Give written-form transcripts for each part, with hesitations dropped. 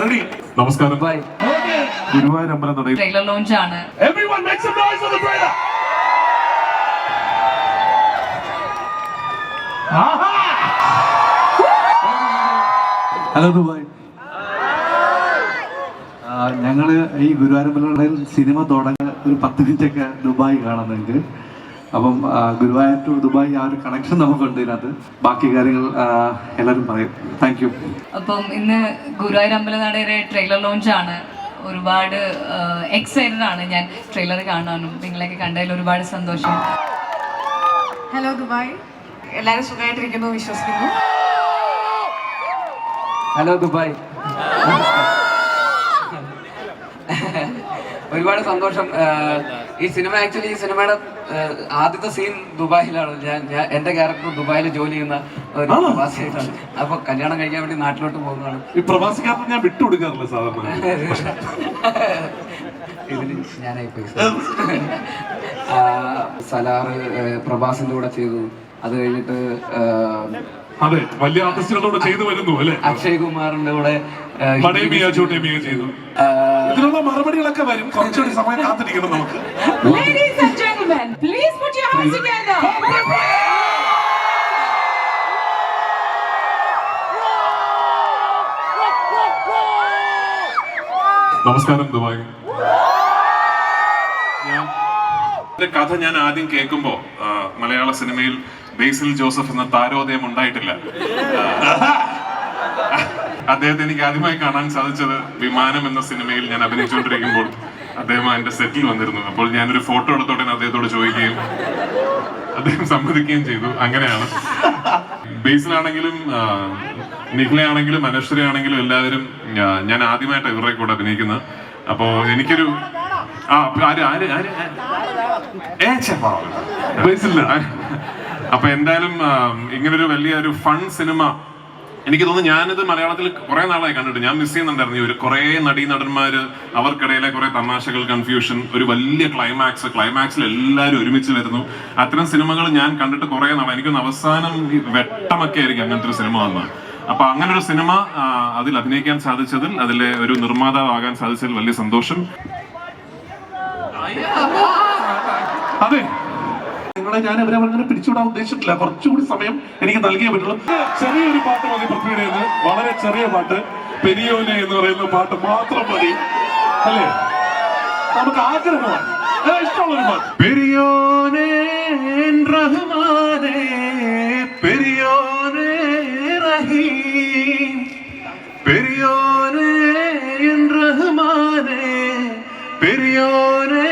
Ready. നമസ്കാരം. ഗുരുവായൂർ അമ്പലം നടയിൽ ട്രെയിലർ ലോഞ്ച് ആണ്. Everyone make some noise for the trailer. Hello Dubai. ഞങ്ങള് ഈ ഗുരുവായൂരമ്പലങ്ങളിൽ സിനിമ തുടങ്ങാൻ ഒരു 10 മിനിറ്റൊക്കെ ദുബായ് കാണുന്നുണ്ട്. അപ്പം ഗുരുവായൂർ ടു ദുബായ് ആ ഒരു കണക്ഷൻ നമുക്കുണ്ട് ഇതിനകത്ത്. ബാക്കി കാര്യങ്ങൾ എല്ലാവരും പറയും. Thank you. അപ്പം ഇന്ന് ഗുരുവായൂർ അമ്പലനടയുടെ ട്രെയിലർ ലോഞ്ച് ആണ്. ഒരുപാട് എക്സൈറ്റഡ് ആണ് ഞാൻ ട്രെയിലർ കാണാനും. നിങ്ങളെയൊക്കെ കണ്ടതിൽ ഒരുപാട് സന്തോഷം. ഹലോ ദുബായ്, എല്ലാവരും സുഖമായിട്ടിരിക്കുന്നു വിശ്വസിക്കുന്നു. ഹലോ ദുബായ്, ഒരുപാട് സന്തോഷം. ഈ സിനിമയുടെ ആദ്യത്തെ സീൻ ദുബായിലാണ്. ഞാൻ എന്റെ ക്യാരക്ടർ ദുബായിൽ ജോലി ചെയ്യുന്ന ഒരു പ്രവാസിയായിട്ടാണ്. അപ്പൊ കല്യാണം കഴിക്കാൻ വേണ്ടി നാട്ടിലോട്ട് പോകുന്നതാണ്. ഈ പ്രവാസിക്കാർക്ക് ഞാൻ വിട്ടുകൊടുക്കാറില്ല സാധാരണ. ഇതിന് ഞാനായി പോയി. സലാറ് പ്രഭാസിന്റെ കൂടെ ചെയ്തു. അത് കഴിഞ്ഞിട്ട് അതെ, വലിയ ആർട്ടിസ്റ്റുകളോട് ചെയ്തു വരുന്നു അല്ലെ. അക്ഷയ് കുമാറിന്റെ കൂടെ ചെയ്തു. ഇതിനുള്ള മറുപടികളൊക്കെ വരും. കുറച്ചുകൂടി സമയം കാത്തിരിക്കണം നമുക്ക്. Ladies and gentlemen, please put your hands together. നമസ്കാരം ദുബായ്. കഥ ഞാൻ ആദ്യം കേൾക്കുമ്പോ മലയാള സിനിമയിൽ ബേസിൽ ജോസഫ് എന്ന താരോദയം ഉണ്ടായിട്ടില്ല. അദ്ദേഹത്തെ എനിക്ക് ആദ്യമായി കാണാൻ സാധിച്ചത് വിമാനം എന്ന സിനിമയിൽ ഞാൻ അഭിനയിച്ചുകൊണ്ടിരിക്കുമ്പോൾ അദ്ദേഹം എന്റെ സെറ്റിൽ വന്നിരുന്നു. അപ്പോൾ ഞാനൊരു ഫോട്ടോ എടുത്തോടെ അദ്ദേഹത്തോട് ചോദിക്കുകയും അദ്ദേഹം സമ്മതിക്കുകയും ചെയ്തു. അങ്ങനെയാണ് ബേസിലാണെങ്കിലും നിഖിലയാണെങ്കിലും അനശ്വരയാണെങ്കിലും എല്ലാവരും ഞാൻ ആദ്യമായിട്ട് ഇവരുടെ കൂടെ അഭിനയിക്കുന്നത്. അപ്പോ എനിക്കൊരു അപ്പൊ എന്തായാലും ഇങ്ങനൊരു വലിയൊരു ഫൺ സിനിമ എനിക്ക് തോന്നുന്നു. ഞാനിത് മലയാളത്തിൽ കുറെ നാളായി കണ്ടിട്ട് ഞാൻ മിസ് ചെയ്യുന്നുണ്ടായിരുന്നു. ഒരു കുറെ നടന്മാര്, അവർക്കിടയിലെ കുറെ തമാശകൾ, കൺഫ്യൂഷൻ, ഒരു വലിയ ക്ലൈമാക്സിൽ എല്ലാവരും ഒരുമിച്ച് വരുന്നു. അത്തരം സിനിമകൾ ഞാൻ കണ്ടിട്ട് കുറെ നാളായി. എനിക്കൊന്ന് അവസാനം വെട്ടമൊക്കെ ആയിരിക്കും അങ്ങനത്തെ ഒരു സിനിമ വന്നത്. അപ്പൊ അങ്ങനെ ഒരു സിനിമ അതിൽ അഭിനയിക്കാൻ സാധിച്ചതിൽ, അതിലെ ഒരു നിർമ്മാതാവാകാൻ സാധിച്ചതിൽ വലിയ സന്തോഷം. അതെ, നിങ്ങളെ ഞാൻ അവരെ അങ്ങനെ പിരിച്ചുവിടാൻ ഉദ്ദേശിച്ചിട്ടില്ല. കുറച്ചുകൂടി സമയം എനിക്ക് നൽകിയേ പറ്റുള്ളൂ. ചെറിയൊരു പാട്ട് മതി പൃഥ്വിയുടെ, വളരെ ചെറിയ പാട്ട്. പെരിയോനെ എന്ന് പറയുന്ന പാട്ട് മാത്രം മതി അല്ലേ? നമുക്ക് ആഗ്രഹമാണ്, ഇഷ്ടമുള്ളൊരു പാട്ട്. പെരിയോനെ റഹ്മാനേ, പെരിയോനെ റഹീം, പെരിയോനെ റഹ്മാനേ, പെരിയോനെ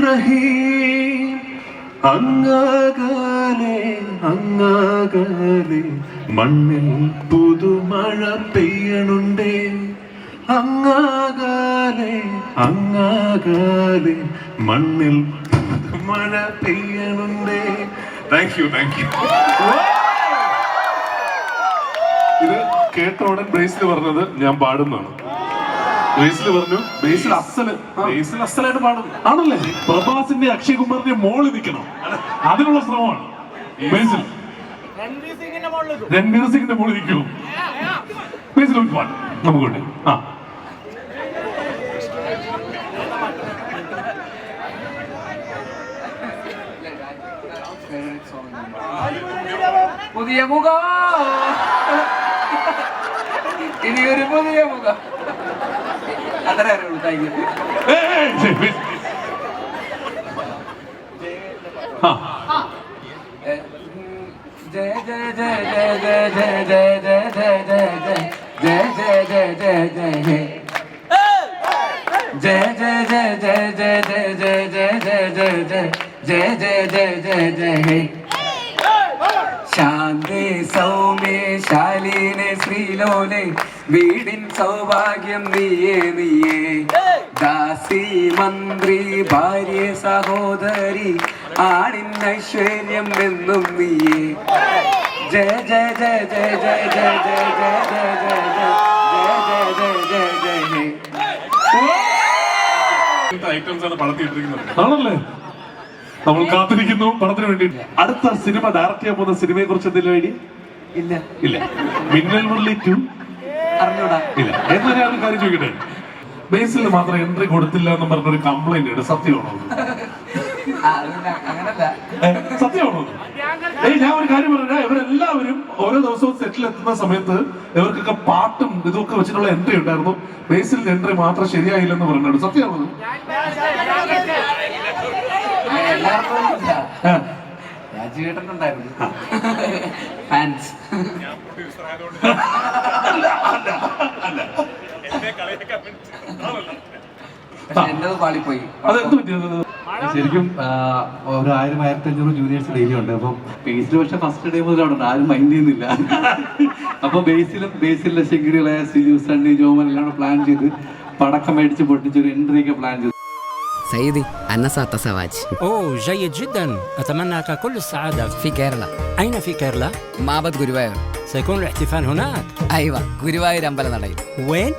റഹീം. അങ്ങകലെ മണ്ണിൽ പുതുമഴ പെയ്യണുണ്ടേ. അങ്ങകലെ മണ്ണിൽ പുതുമഴ പെയ്യണുണ്ടേ. Thank you. ഇത് കേട്ടോടെ ബേസിൽ പറഞ്ഞത് ഞാൻ പാടുന്നതാണ്. ബേസിൽ പറഞ്ഞു, ബേസിൽ അസലായിട്ട് പാടും ആണല്ലേ. പ്രഭാസിന്റെ അക്ഷയ് കുമാറിന്റെ മോള് നിൽക്കണം, അതിനുള്ള ശ്രമമാണ് ബേസിൽ. രൺവീർ സിംഗിന്റെ മോള് നിൽക്കൂ. ബേസിൽ ഒരു പാട്ട് നമുക്കുണ്ട്. പുതിയ മുഖം, ഇനിയൊരു പുതിയ മുഖം. അത്ര അറിയുള്ളൂ. Thank you. ജയ ജയ ജയ ജയ ജയ ജയ ജയ ജയ ജയ ജയ ജയ ജയ ജയ ജയ ജയ ജയ. ശാന്തേ സൗമ്യേ ശാലീനെ ശ്രീലോലെ വീടിൻ സൗഭാഗ്യം നീയേ. ദാസി മന്ത്രി ഭാര്യ സഹോദരി ആണിൻ ഐശ്വര്യം എന്നും നീയേ. ജയ ജയ ജയ ജയ ജയ ജയ ജയ ജയ ജയ ജയ ജയ ജയ ജയ ജയ. ഐറ്റംസ് ആണ് പടത്തിയിട്ടിരിക്കുന്നത് ആണല്ലേ. നമ്മൾ കാത്തിരിക്കുന്നു പടത്തിന് വേണ്ടി. അടുത്ത സിനിമ ഡയറക്റ്റ് ചെയ്യാൻ പോകുന്ന സിനിമയെ കുറിച്ച് എന്തെങ്കിലും ഐഡിയ ഇല്ല? മിന്നൽ മുരളി 2 അറിഞ്ഞൂടാ. ഇല്ല. എന്നാൽ ഞാൻ ഒരു കാര്യം ചോദിക്കട്ടെ, ബേസിൽ മാത്രം എൻട്രി കൊടുത്തില്ല എന്ന് പറഞ്ഞൊരു കംപ്ലൈന്റ് ഉണ്ട്, സത്യമാണോ? അങ്ങനല്ല. സത്യമാണോ? ഞാൻ ഒരു കാര്യം പറഞ്ഞാൽ ഇവരെല്ലാവരും ഓരോ ദിവസവും സെറ്റിൽ എത്തുന്ന സമയത്ത് ഇവർക്കൊക്കെ പാട്ടും ഇതൊക്കെ വെച്ചിട്ടുള്ള എൻട്രി ഉണ്ടായിരുന്നു. ബേസിൽ എൻട്രി മാത്രം ശരിയായില്ലെന്ന് പറഞ്ഞിട്ടുണ്ട്, സത്യമാണോ? എല്ലാവർക്കും രാജുവേട്ടനുണ്ടായിരുന്നു ഫാൻസ്. എന്റേത് പാളിപ്പോയി. അതെന്ത് പറ്റിയത്? ശരിക്കും ഒരു 1000-1500 ജൂനിയേഴ്സ് ഡെയിലി ഉണ്ട്. അപ്പം ബേസിൽ പക്ഷെ ഫസ്റ്റ് ഡേ മുതൽ അവിടെ ഉണ്ട്, ആരും മൈൻഡ് ചെയ്യുന്നില്ല. അപ്പൊ ബേസിലെ ശങ്കരികളെ സിജു സണ്ണി ജോമൻ എല്ലാം പ്ലാൻ ചെയ്ത് പടക്കം മേടിച്ച് പൊട്ടിച്ചൊരു എൻട്രി ഒക്കെ പ്ലാൻ ചെയ്തു. سيدي أنا سأتزوج أوه جيد جدا، أتمنى لك كل السعادة. في كيرلا. أين في كيرلا؟ معبد غوروايور. سيكون الاحتفال هناك. أيوة غوروايور أمبلناديل. وين؟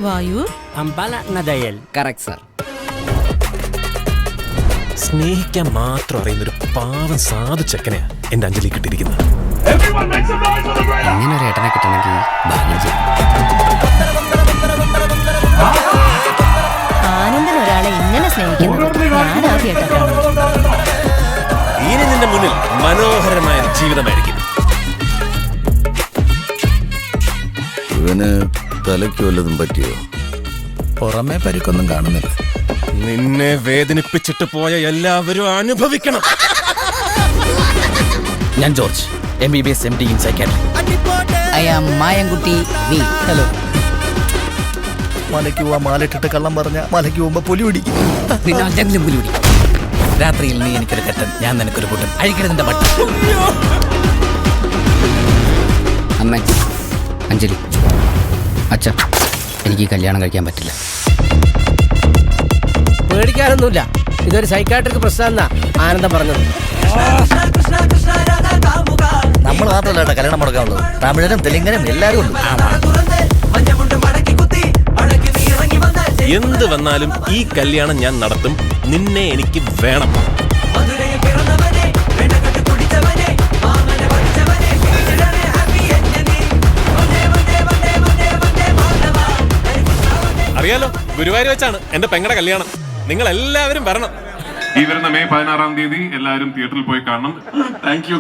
വായൂർ أمبلا نديل. Correct sir. സ്നേഹിക്കാൻ മാത്രം അറിയുന്ന ഒരു പാവം സാധു ചെക്കനെയാ എന്റെ അഞ്ജലി കിട്ടിയിരിക്കുന്നത്. ഇങ്ങനെ ഒരു ഏട്ടനെ കിട്ടണമെങ്കിൽ ഭാഗ്യം ചെയ്യും. ആനന്ദൻ ഒരാളെ ഇങ്ങനെ സ്നേഹിക്കുന്നത് ഞാൻ ആദ്യമായിട്ടാണ്. ഇനി നിന്റെ മുന്നിൽ മനോഹരമായ ജീവിതമായിരിക്കും. ഇവന് തലയ്ക്ക് വല്ലതും പറ്റിയോ? പുറമേ പരിക്കൊന്നും കാണുന്നില്ല. നിന്നെ വേദനിപ്പിച്ചിട്ട് പോയ എല്ലാവരും അനുഭവിക്കണം. ഞാൻ George, MBBS MD in psychiatry. I am Mayankutty V. Hello. മലയ്ക്ക് പോവാ മാലിട്ടിട്ട് കള്ളം പറഞ്ഞ മലയ്ക്ക് പോകുമ്പോ പുലി പിടിക്കും. പിന്നെ എന്തെങ്കിലും പുലി പിടിക്കും. രാത്രിയിൽ നീ എനിക്കൊരു കെട്ടൻ, ഞാൻ നിനക്കൊരു കൂട്ടൻ. അഴിക്കരുതിന്റെ പട്ട. അമ്മ, അഞ്ജലി, അച്ഛ, എനിക്ക് ഈ കല്യാണം കഴിക്കാൻ പറ്റില്ല. പേടിക്കാനൊന്നുമില്ല, ഇതൊരു സൈക്കാട്രിക് പ്രശ്നം ആനന്ദം പറഞ്ഞത്. നമ്മൾ മാത്രമല്ല കല്യാണം മുടക്കാനുള്ളൂ, തമിഴരും തെലുങ്കനും എല്ലാവരും ഉണ്ട്. എന്ത് വന്നാലും ഈ കല്യാണം ഞാൻ നടത്തും. നിന്നെ എനിക്ക് വേണം. അറിയാലോ, ഗുരുവായൂർ വെച്ചാണ് എന്റെ പെങ്ങളുടെ കല്യാണം. നിങ്ങൾ എല്ലാവരും വരണം. ഈ വരുന്ന മെയ് 16-ാം തീയതി എല്ലാവരും തിയേറ്ററിൽ പോയി കാണണം. Thank you.